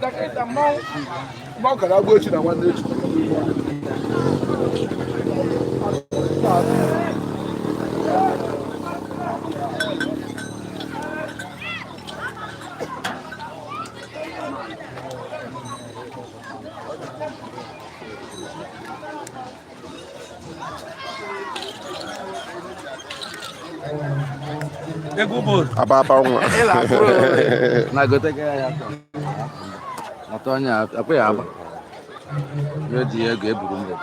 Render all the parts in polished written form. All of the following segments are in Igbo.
Itaketa mão. Mal cara, vou tirar uma noite. Apa uma. Na gota que é na tonha, apa ya apa? Eu dia que buru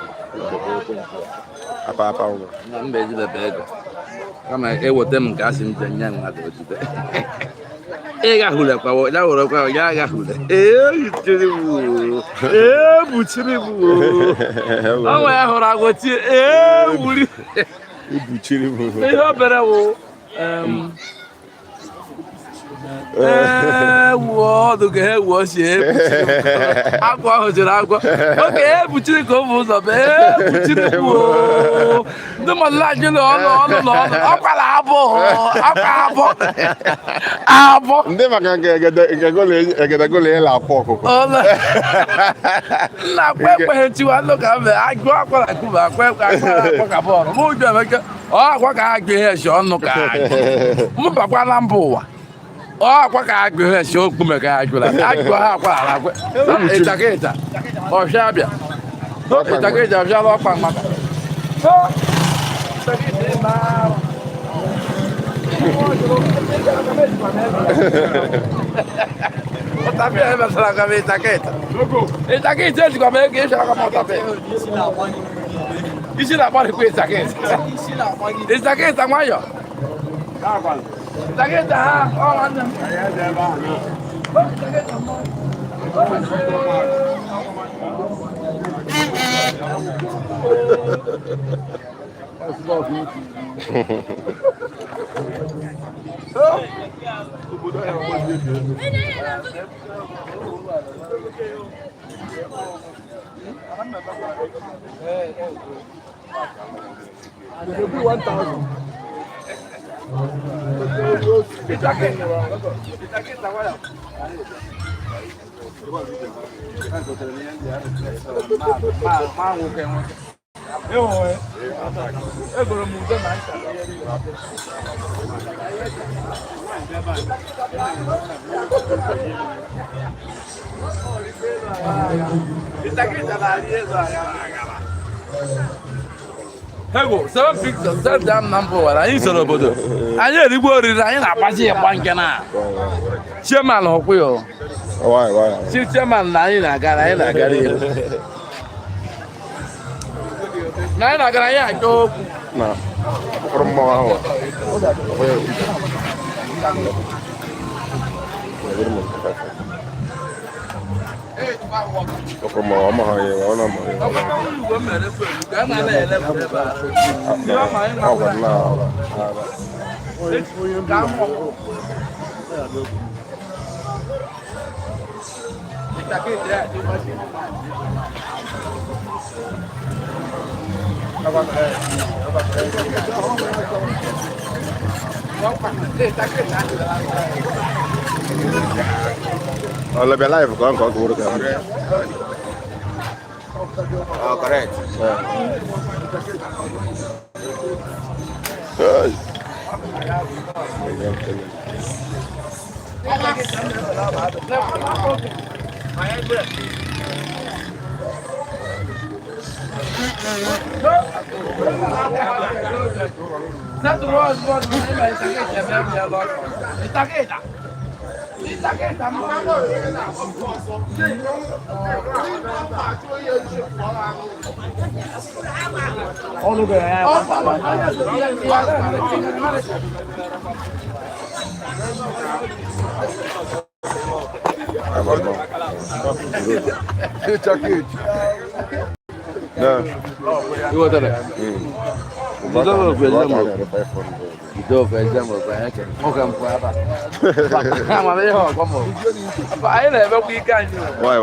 Apa uma. Na mbezi da pega. Kama e wote m ka asim janya na do jide. E ga hule kwa, ya woro kwa, ya ga hule. Chiri bu. Bu chiri bu. Awa ya hora go ti wuri. Bu chiri bu. E ho bere wo. Do que é você? Água, Roger, água. Ok, é butido como você sabe? Butido boa. Não mas lá de não. Acabou. Não vai que gole lá pouco. Na cueca gente vai no café. Água para Cuba, cueca acabou. Muito bem, água que é só no carro. Muito para lamboa. Oh, kwa ka agbe he so kume ka agbe ha kwa ala kwe. Itaketa. O shabia. Itaketa bia lo pa maka. Itaketa ma. O tapia é para a cabeça itaketa. Itaketa se come que já como tapia. Isi la mari kwa itaketa. Itaketa mayo. Ah, qual. Itaketa ha, anda. Hego, seven pictures, set down number one. I saw the bodo. I hear the word is I am passing a bankana. Chairman of Will. Why? See, Chairman, Nina got I got it. Nina got I go. No. From more. Como vamos a llevar una Hola, be live con guru ka. Oh, correct. Do for example, Why?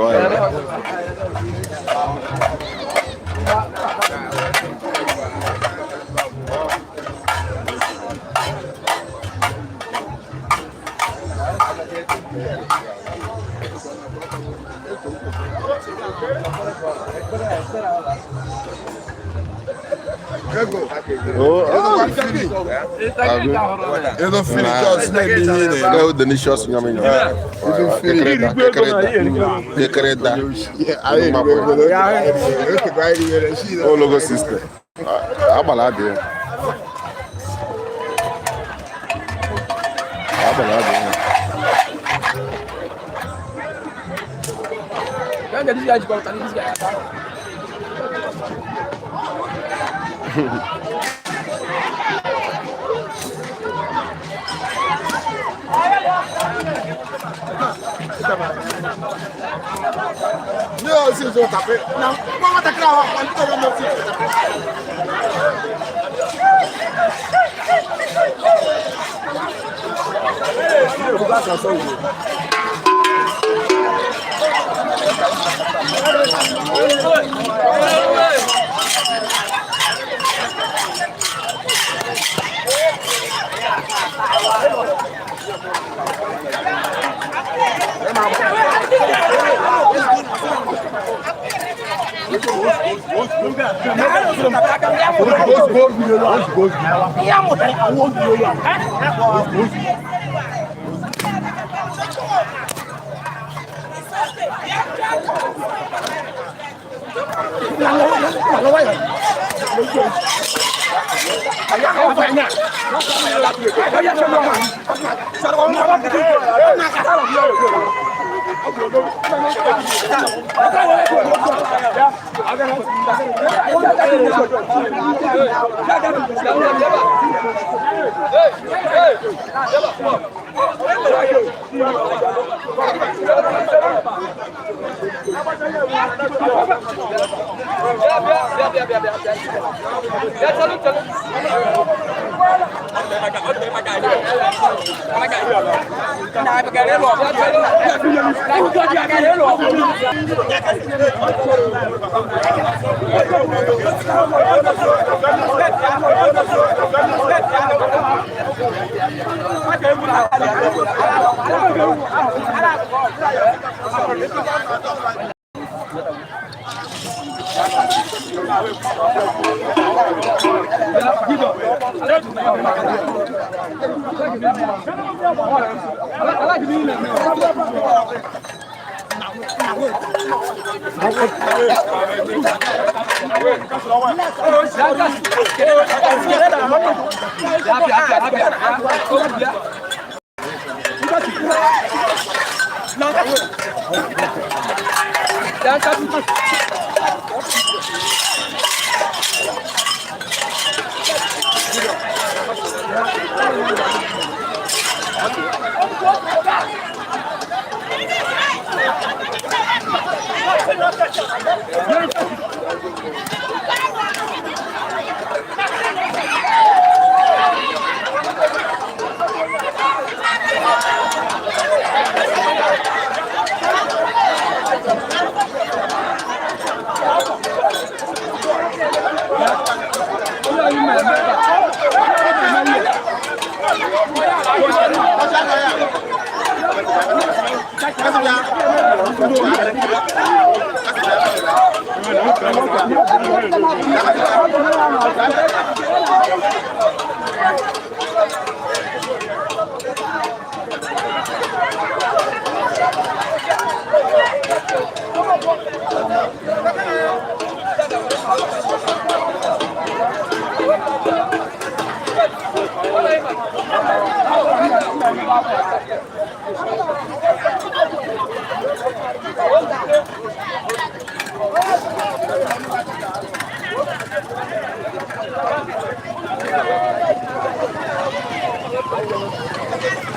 Delicious yummy. Logo system. Abalade. Não, se eu tapei. Não, vamos atacar a quando todo mundo se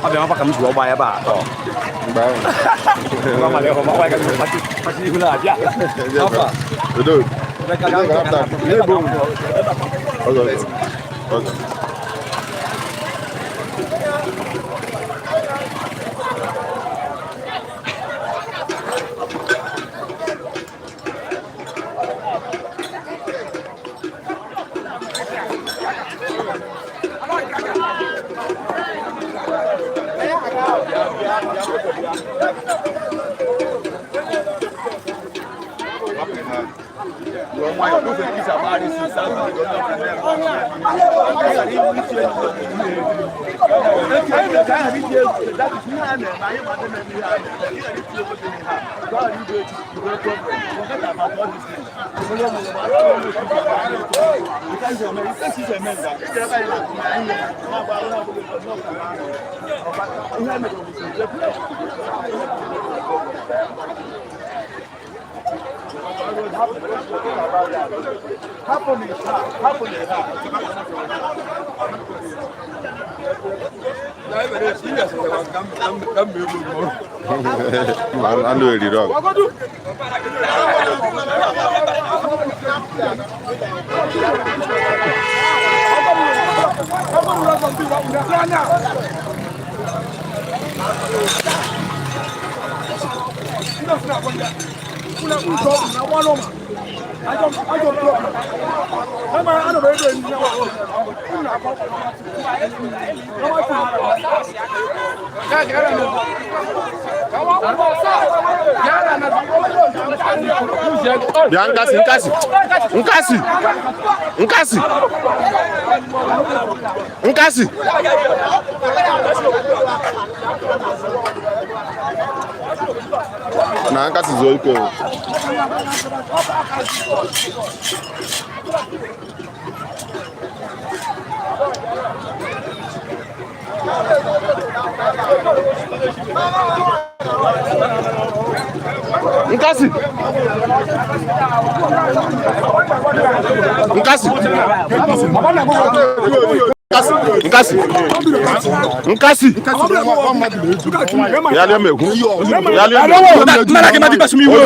Abbiamo fatto camminare vai a bato. Bang. Mamma mia, come vai che facci di là, già. Apa? Duduk. Mereka Ini bung. Oke. Oke. Nkasi. Na nkasi zo iko. Nkasi. Nkasi. Nkasi. Yali ameku. Yali ameku. Nana ke madi basumi wo.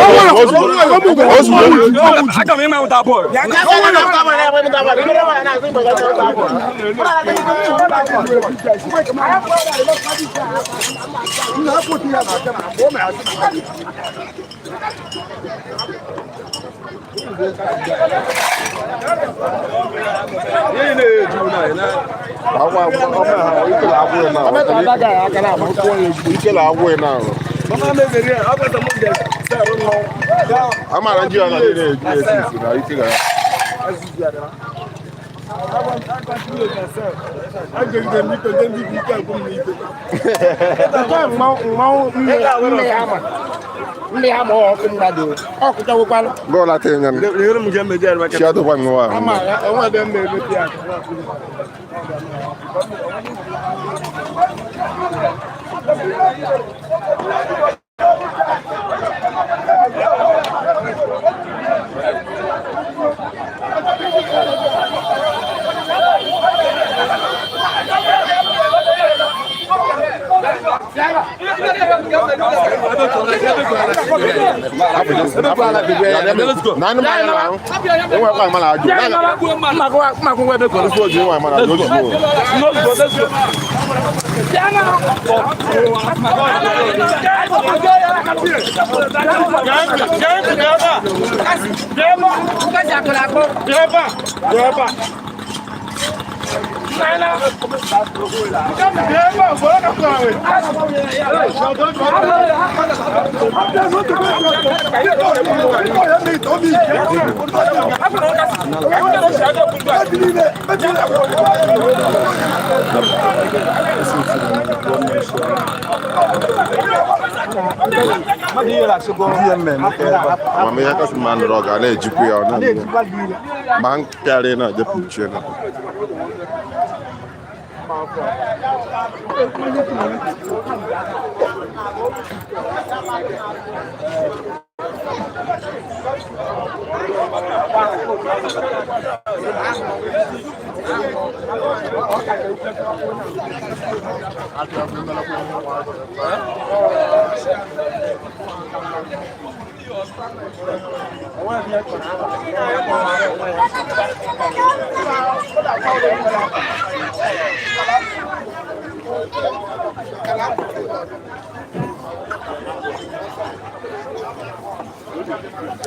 Aja me ma uta boy. Ndị ha ma ọkụ mmadụ ọkụ chawụkwala Gola tenga. lere m jembe jere maka Shadow kwa mwa. ama onwe ebe m na-emepe ya Mama ya kasi man roga na ejikwu ya ona. Man kare na je puche na.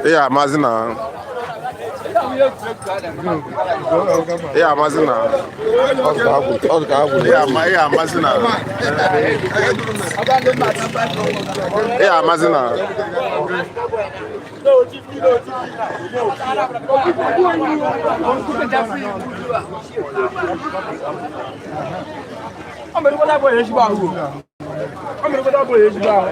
Yeah, mazina. Yeah, Mazina. Yeah, Mazina. Yeah, Mazina. I'm going to go to the I'm going to go to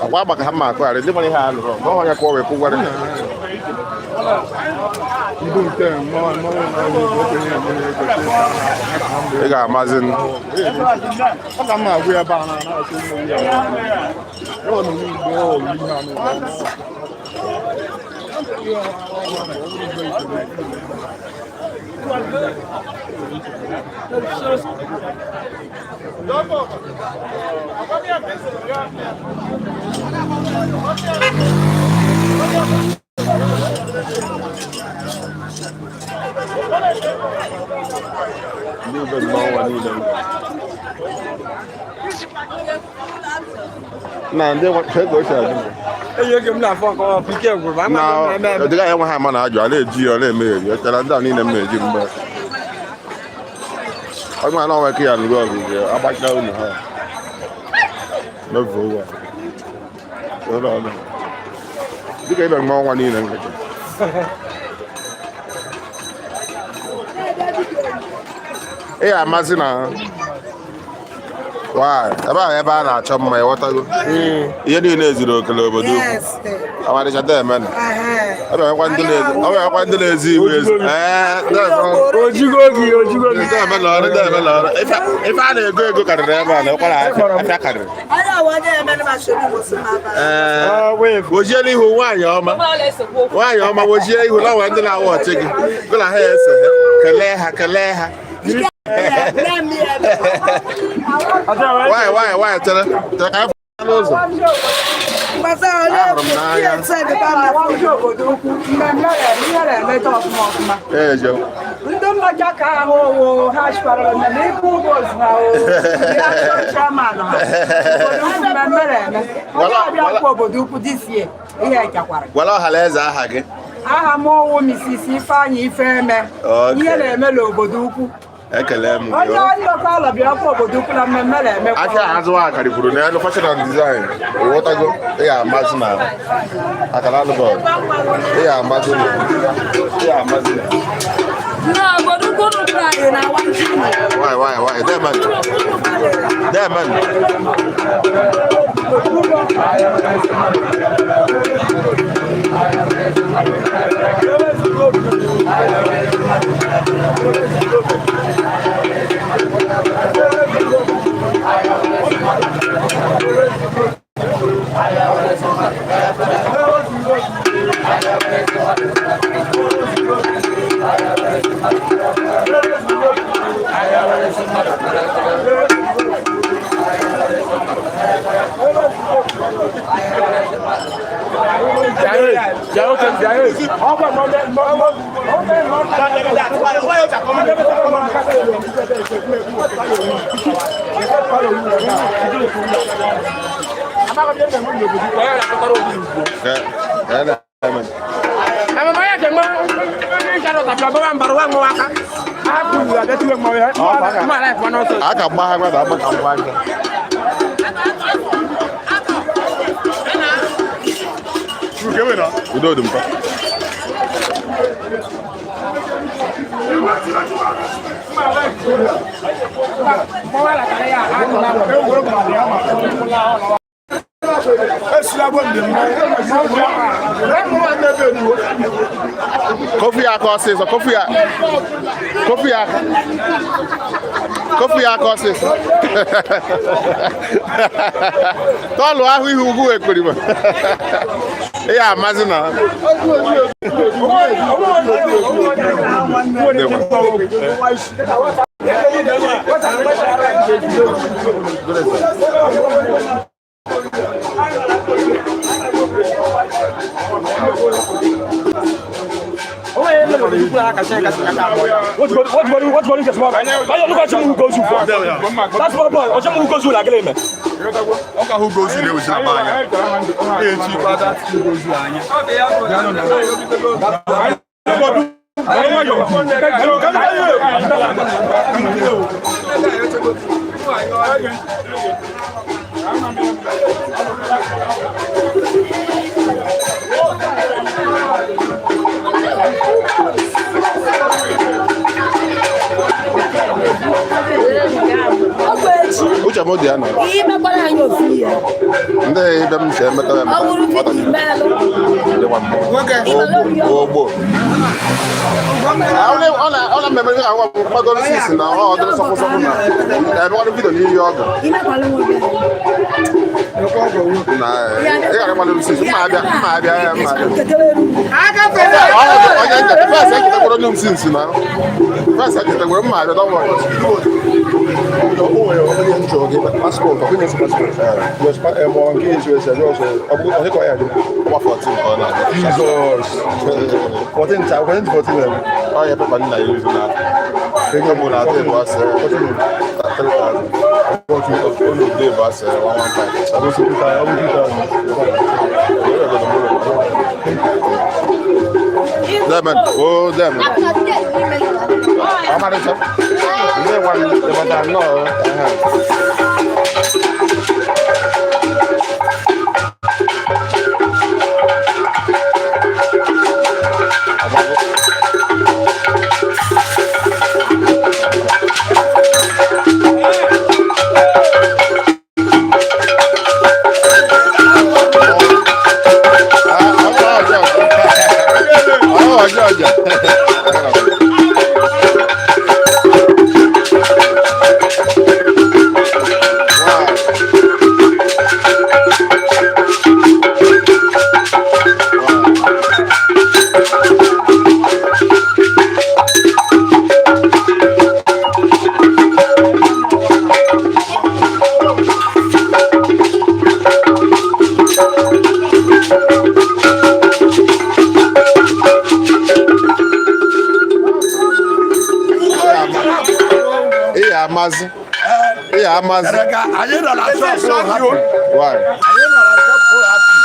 Agba maka ha ma kwara ndị nwere ha alụrụ ma ọ ya kwa wepụ gwara ị ga-amazi ọ ka mma agwụ ebe a na ndị ego ochie adị na ọdịga ya nwe ha ma na-ajụ a na-eji ya na-emeghe ya echara ndị a niile m na-eji mgbe ọgụ na ọnwa ka ya nụrụ ọgụgụ agbachila unu ha n'ofe ụwa dịka ibe mgbe ọnwa niile nkịtị ị ga-amasị na ebe ahụ ebe a na-achọ mma ịghọtago ihe niile ezuru oke n'obodo amarịcha demena ọ bịakwa ndị na-ezi iwu ezi ojigo gị demena ọrụ ife a na-ego ego karịrị ebe a na ụkwara afịa karịrị wojiela ihu nwaanyị ọma wojie ihu na nwe ndị na-awa ọchị gị gụla ha ese kelee ha Why? Tell ka n'ụzọ. Ndị mmaja ka ahụ ha chịkwara na n'ikwu ụbọchị ha chairman ha mmemme eme onye ọbịa obodo ukwu dịsie ihe ekekwara gwara ọhala eze aha gị aha m ọwụ Mrs. Ifeanyị Ifeme ihe na-eme n'obodo ukwu ekele m onye ọlụkọ ala bịa ọkwa obodo ukwu na mmemme na-eme aka azụ akara kwuru na elu fashion and design ịghọtago ị ga-amasị na akara alụbọọlụ ị ga-amasị n'obodo ukwu nụkwụ anyị na why Deman aka gbaa ha gbada agba ka ngwa aka udo dị mkpa kofi aka ọsịsọ kofi aka ọsịsọ tọlụ ahụ ihe ugwu ekperima ihe amazi na What you get small? Why you look at who goes for? That's my boy. What you goes like him? Oka who goes in there with your man. Hey, chief, that's who goes Ucha mo dia no. Ibe kwa na nyo fi ya. Nde ibe m se meta ya. Awuru fi ti melo. De wa mo. Ogbo. Ona me me ka wa ma do sis na o do so so na. E mo ko video ni yo ga. Ina kwa lo mo be. Na e ga ma do sis ma bia. Aga fe. O ja ja fa sa ki ta ko no sis na. Fa sa ki ta ko ma bia do wo. Passport, Jesus. 14. Oh, yeah, Papa, I use that. Think of what I did was 3,000. Was 1,000. Demon, oh, demon. How much is it? They want to know. Amazing. I didn't know that so happy. Why? I didn't know that so happy.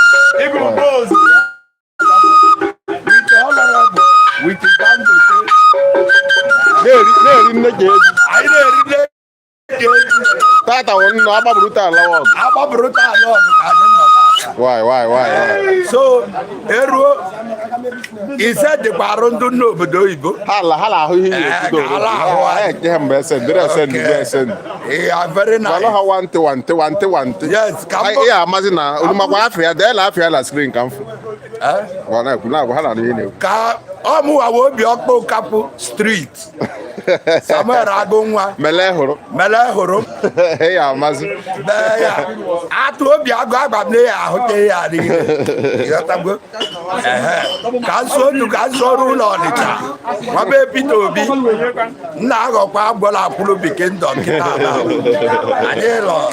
Even goes with the honorable, with the Dangote. I didn't read Tata won't know about brutal log. about brutal log. Why? So, he said the baron don't know, but do you go? Hala, who he is. Yeah, very nice. How want. Yes, come on. Yeah, Mazina, Ulumaqua, they laugh at screen come. Well, now, I will be up couple street. Somewhere I go. Melehoro. Hey, Amazon. I told you I got there. Cancel rule on it. My baby to be now go Pabla Pulu became donkey. I did all.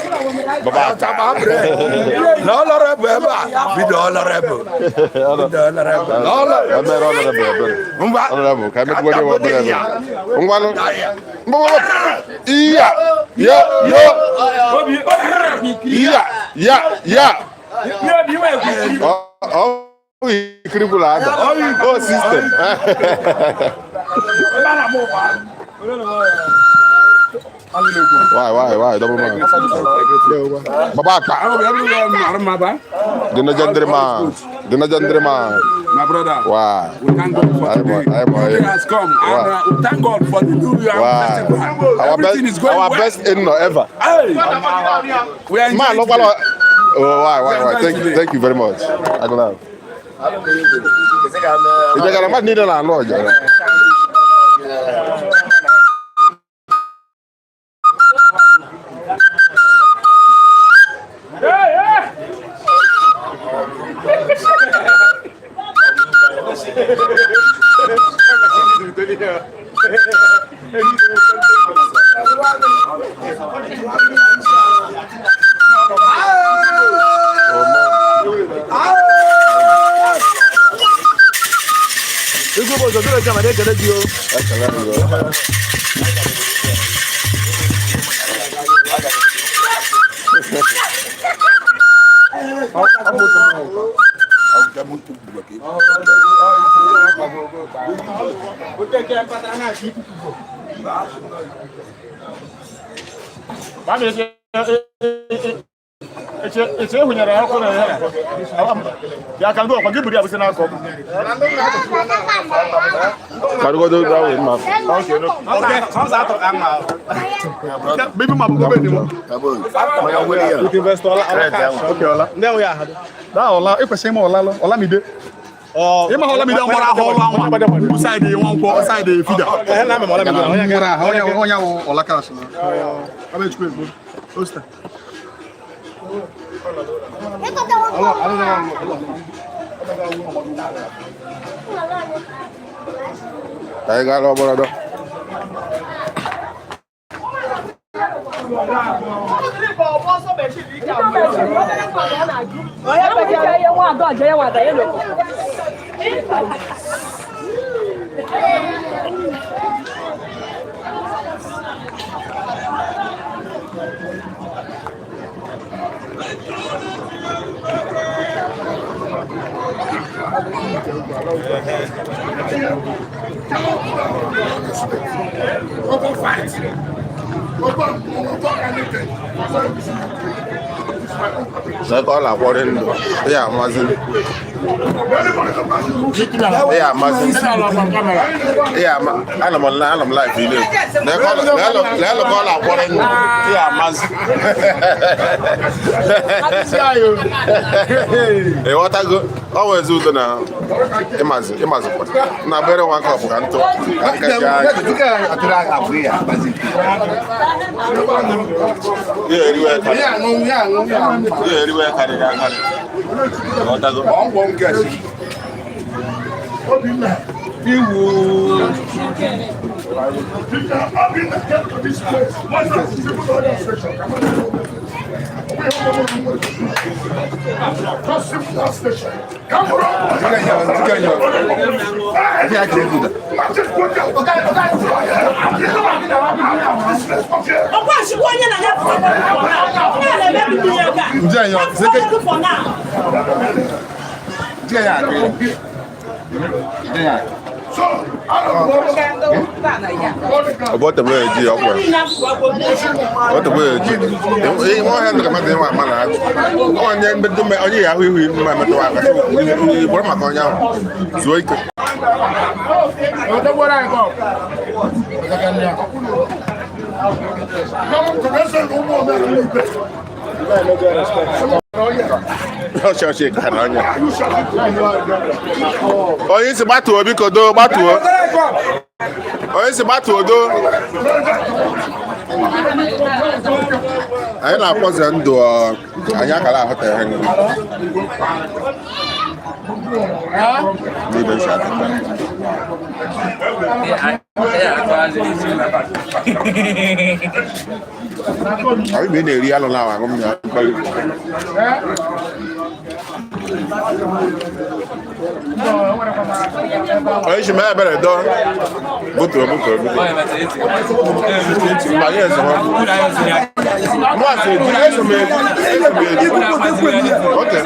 No, Oh, system. Why? Double man. Babaka. Dina Jandrima. My brother. Wow. We thank God for today. Today has come. Wow. And we thank God for the new year festival. Everything is going our well. best in ever. Hey. We are Man, enjoying no, today. oh, why? Thank you very much. I don't know. If you got a need a Lord. It's when you're out for ya can go for give you a business. Can go do that with my. Okay, comes out of Amma. Maybe my baby. Now we are. Now, if I say more, Ola me. Oh, you might have more whole side the one side the feeder. Ola cash. How much quick? Osta. Aí, galera, bora dar. Saya kau laporin tu, ya mazin, ya mazin, ya alam live ini. Lalu kau laporin, ya mazin. What aku, always do na, imazin. Na bere wan kau bukan tu. Ketika aturan Akwu ya, mazin. Everywhere carry. What I go? Won't get it. About the way you are. What the way you want to come at the man. One young but do me on you, we will remember to have what am I going out? So I could. What I go? Ọ̀ṣọ́ ṣe kànáà. Oyin sì bá tù omi kò dó bá tù ó. Oyin sì bá tù ó dó. Anyị na-akpọzi ndụ anyị akara ahụta ya nri. N'ebe isi atụta. Anyị bụ na-eri alụ na ahụ m ya mkpali. Oyin sì mee ebere dọ. Butuo. Mba anyị eze nwa. Mụ asị eji m eji. Okay.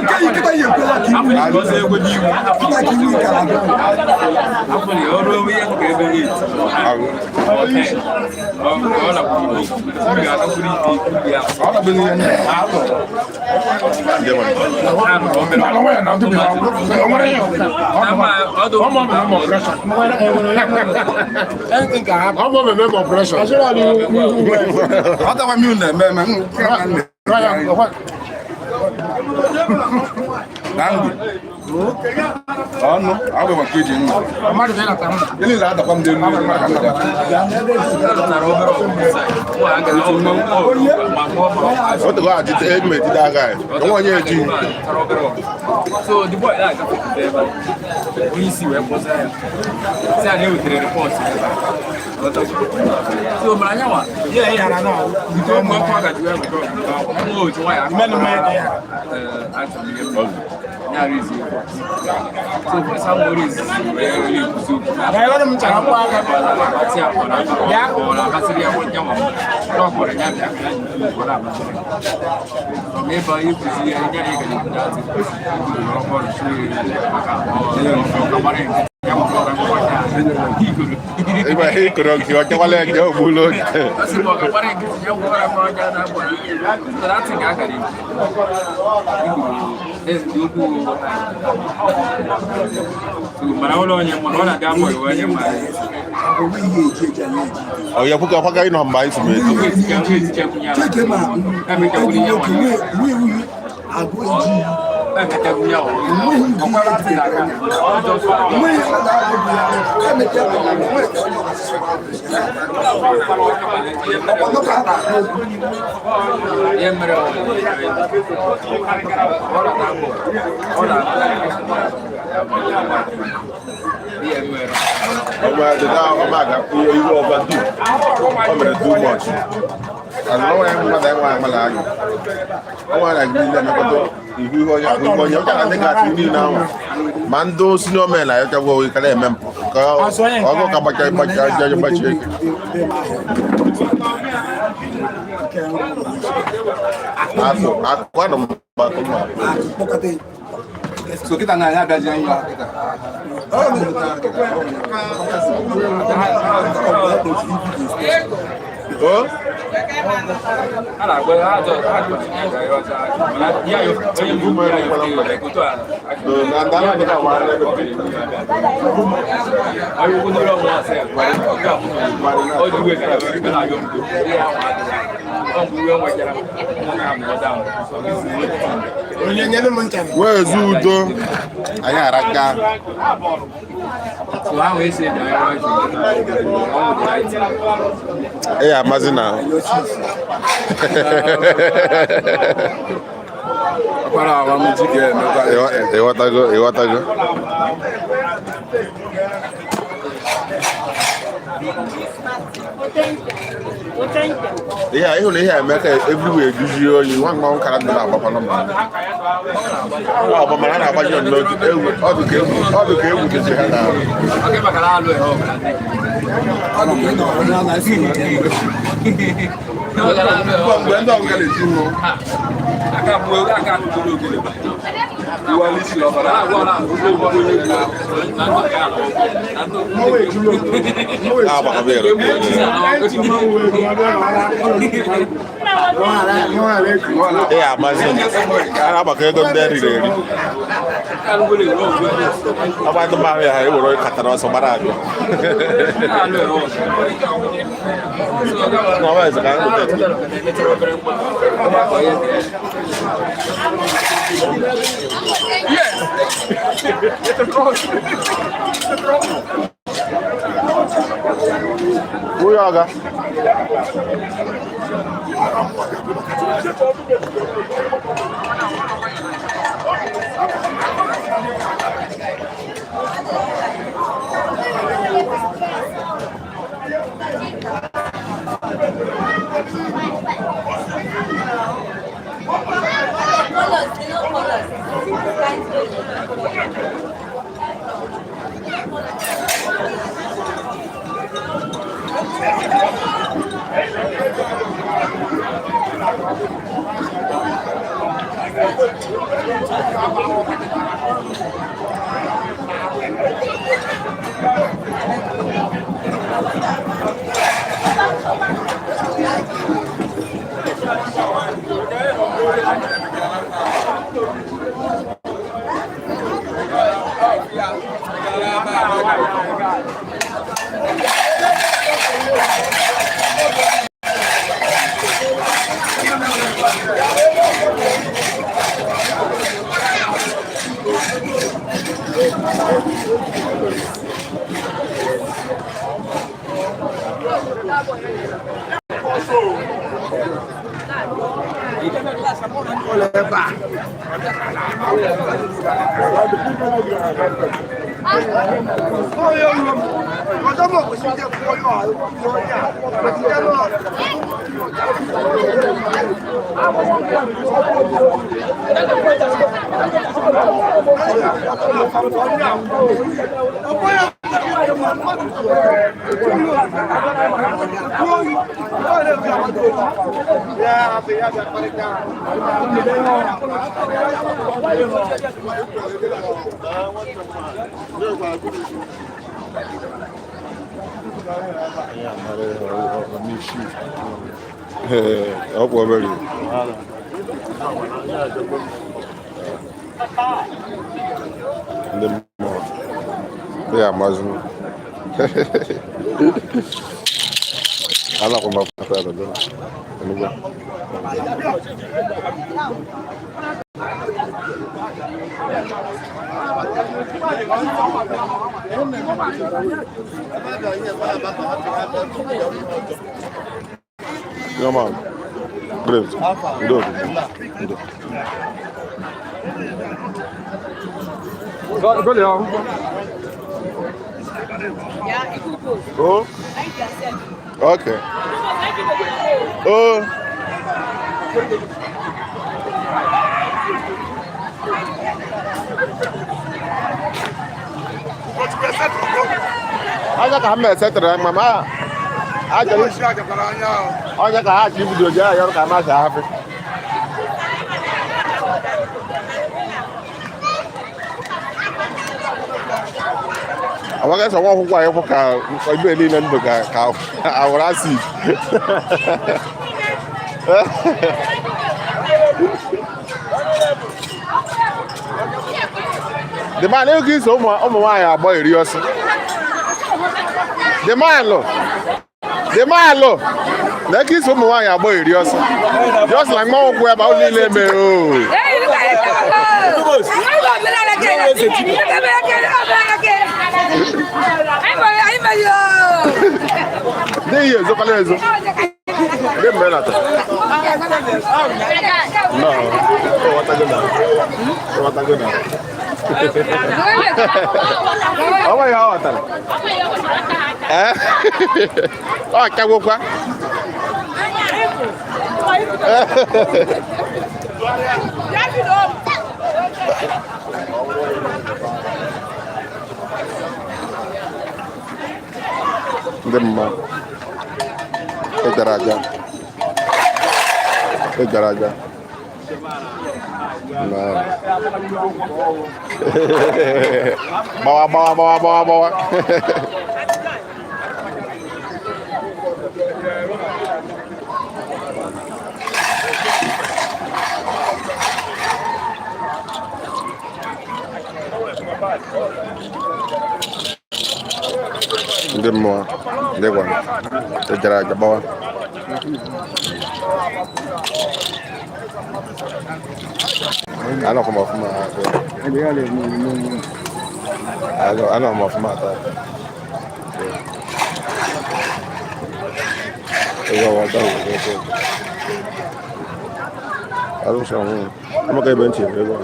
Anything can happen. I'm not a member of pressure. I should have Ano, abe makeji nna. Amadu bela tamu. Ele la da kwam de nnu na kanda. O to ga ji e me ti da ga. O won ye ji. So the boy that when you see where was there. Say I know with the report. So Maranyawa. Yeah, na. We don't want to go. No, it's why I'm actually Oh ya puka paka ino mbai sume. You overdo. Too much. As long as I'm I want to give them a now. Mando senior men, I have to go with a member. I'll go come back and judge my chick. So kita nanya ada jangan Oh? Ala gua ada dia yo itu Nandana kita wala ayo kuno lo mo ase o duwe kana yo dia on buwe mo jara mo dam where zudo anya araka so how is it amazina para wa mujike ewatago yeah, even here make everywhere you want more character na papa no man. Oh, but man na ba you know all the game we say na. Okay, bakala lo e ho. Yeah, amazing. Ana ba ke don deri re. Aba do ba ya e woro katara so barajo. No va esa kan do. Uyaga. Ọ̀pọ̀ bẹ̀rẹ̀. Ndị mmụọ ndị amazụ alakwa ma fata da don enugu Come on. Great. Good. Go there. Oh. Okay. Oh. Aja ka me setara mama. Aja ni Aja ka ha ji video ja ya ka ma sa hafi. Àwọn akẹ́sọ̀ wọ́n fún àyẹ̀kọ́ ka ọjọ́ ilé ilẹ̀ nígbà ka àwòrán sí. The man ní kí sọ ọmọ nwaanyị àgbọ̀ eri ọsọ. The man lọ na kí sọ ọmọ nwaanyị àgbọ̀ eri ọsọ. Just like mọ́ ọkụ ebe ahụ niile mere o. Dê isso, falei isso. Dê melhor. Não, tô atacando. Olha aí, ó, tá. É? Ó, acabou com a. Já virou. Demma Edaraja nah bawa Demma Dewan Edaraja bawa Ano ko mafuma ako. Ano mafuma ata. Ikaw wata ko. Ano siya mo? Ano kay bench? Ikaw.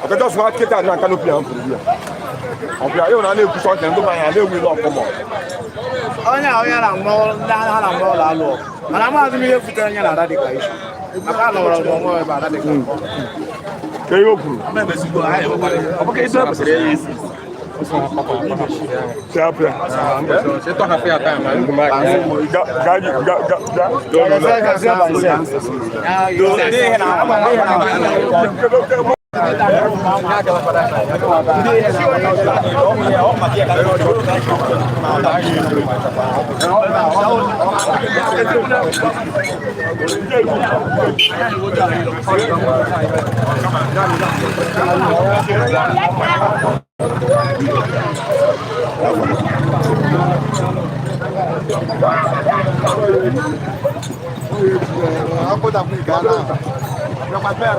Ọ̀kẹ́ tó sọ wá kéta náà kánópì àwọn kùrù bí i. Ọ̀pẹ̀ ayé òun náà lè kú sọ́ọ̀tẹ̀ tó bá yàn lè wí lọ́pọ̀ mọ́. Onye na mgbe ụlọ alụ ọgụ mana maazị m ihe futere anya na ada dịka isi maka anọrọ n'ọnwa ebe ada dịka Ka ihe o kwuru. Ọ bụ ka isi kwesịrị ya isi. Siapia. Aku tak pergi Ghana. Yang macam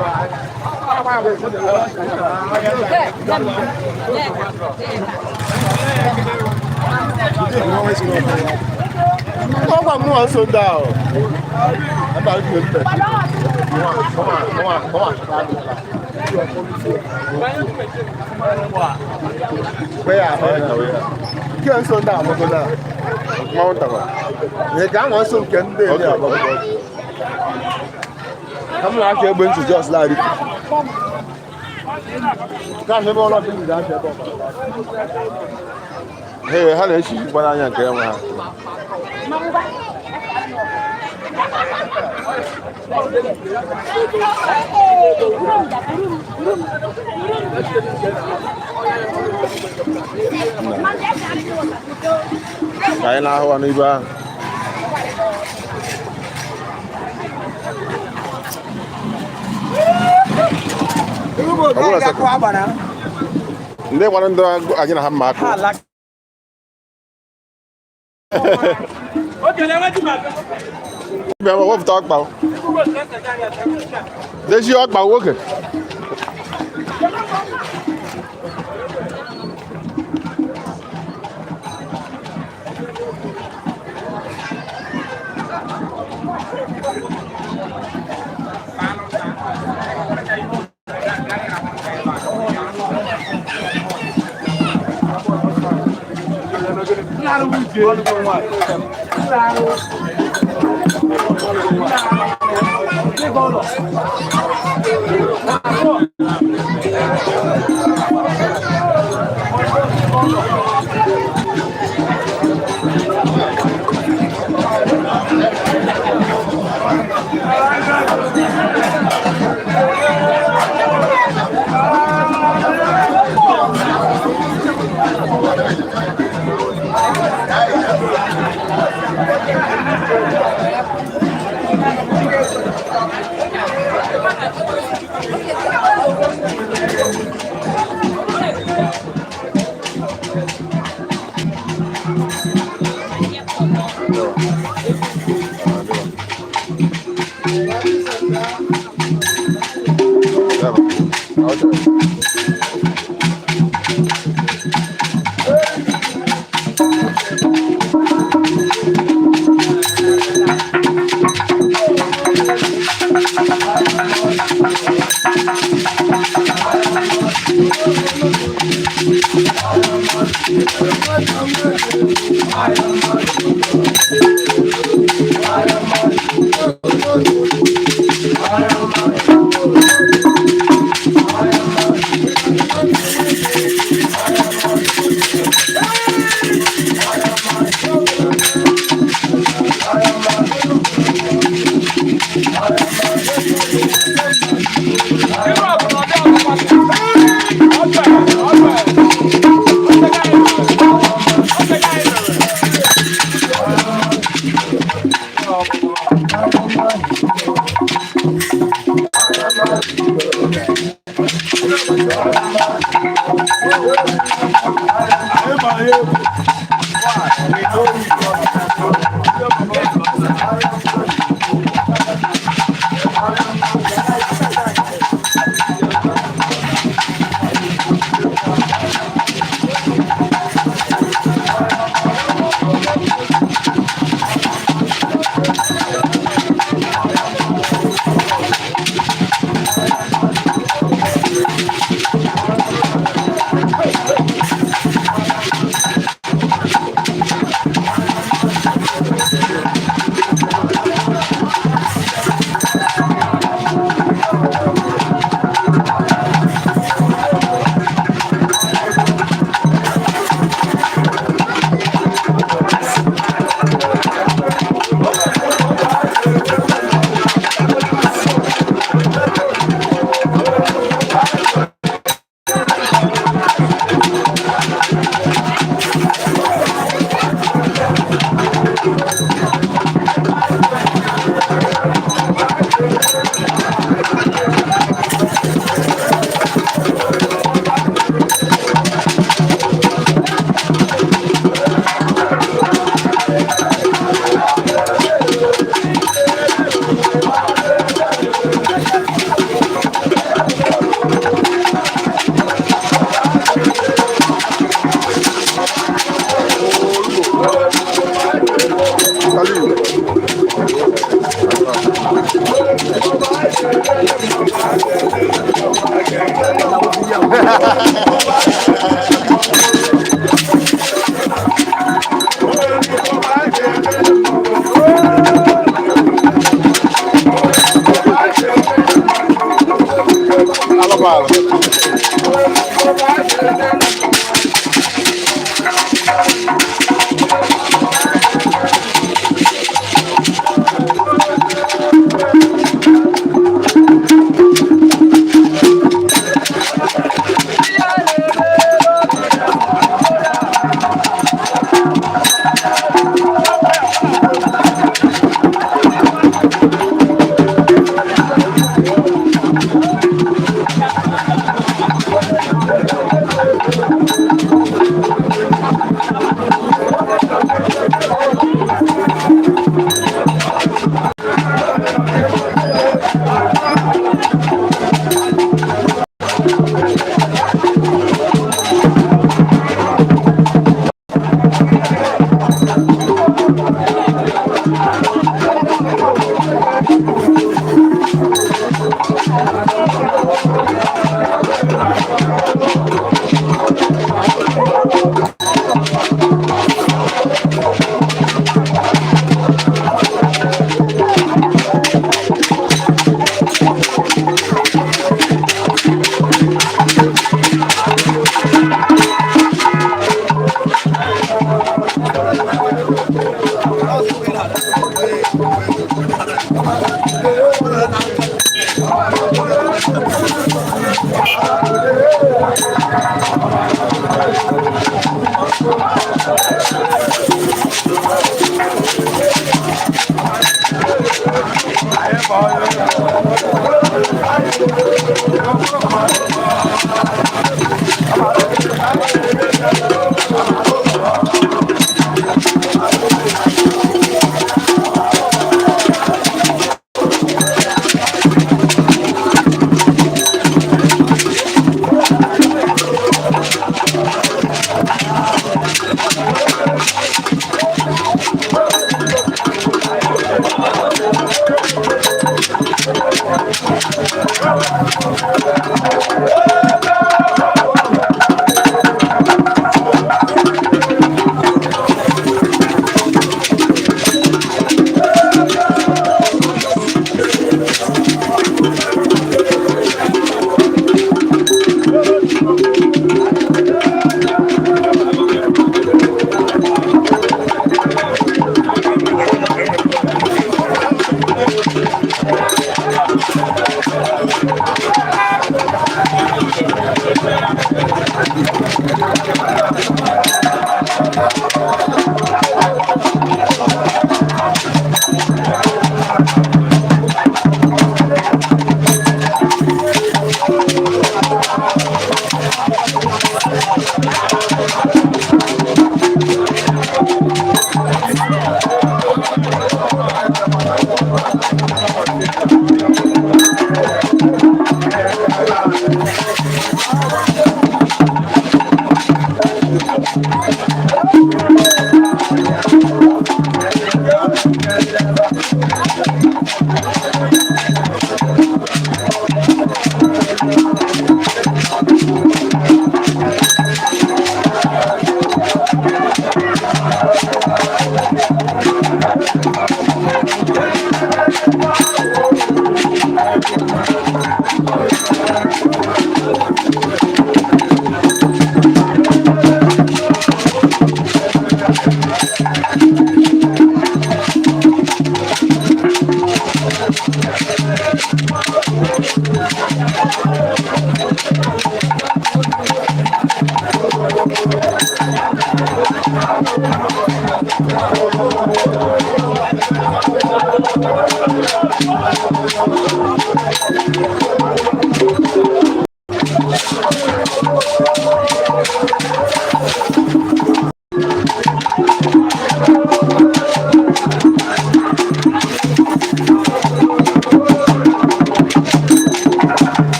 kau kan mau sundau. Ada lagi ni. Kian sundau, mau sundau. Mau tahu? Ni jangan masuk kian dia. Kamu nak kau benci just lari. Kan saya bawa pergi dah saya bawa. Hei, hal ni sih banyak yang kaya mah. Kaya nak awak ni bang. Aku rasa aku apa na? Ini orang tu aja nak hammat. Biar aku bertak bau. Desi aku bau ke? Abala.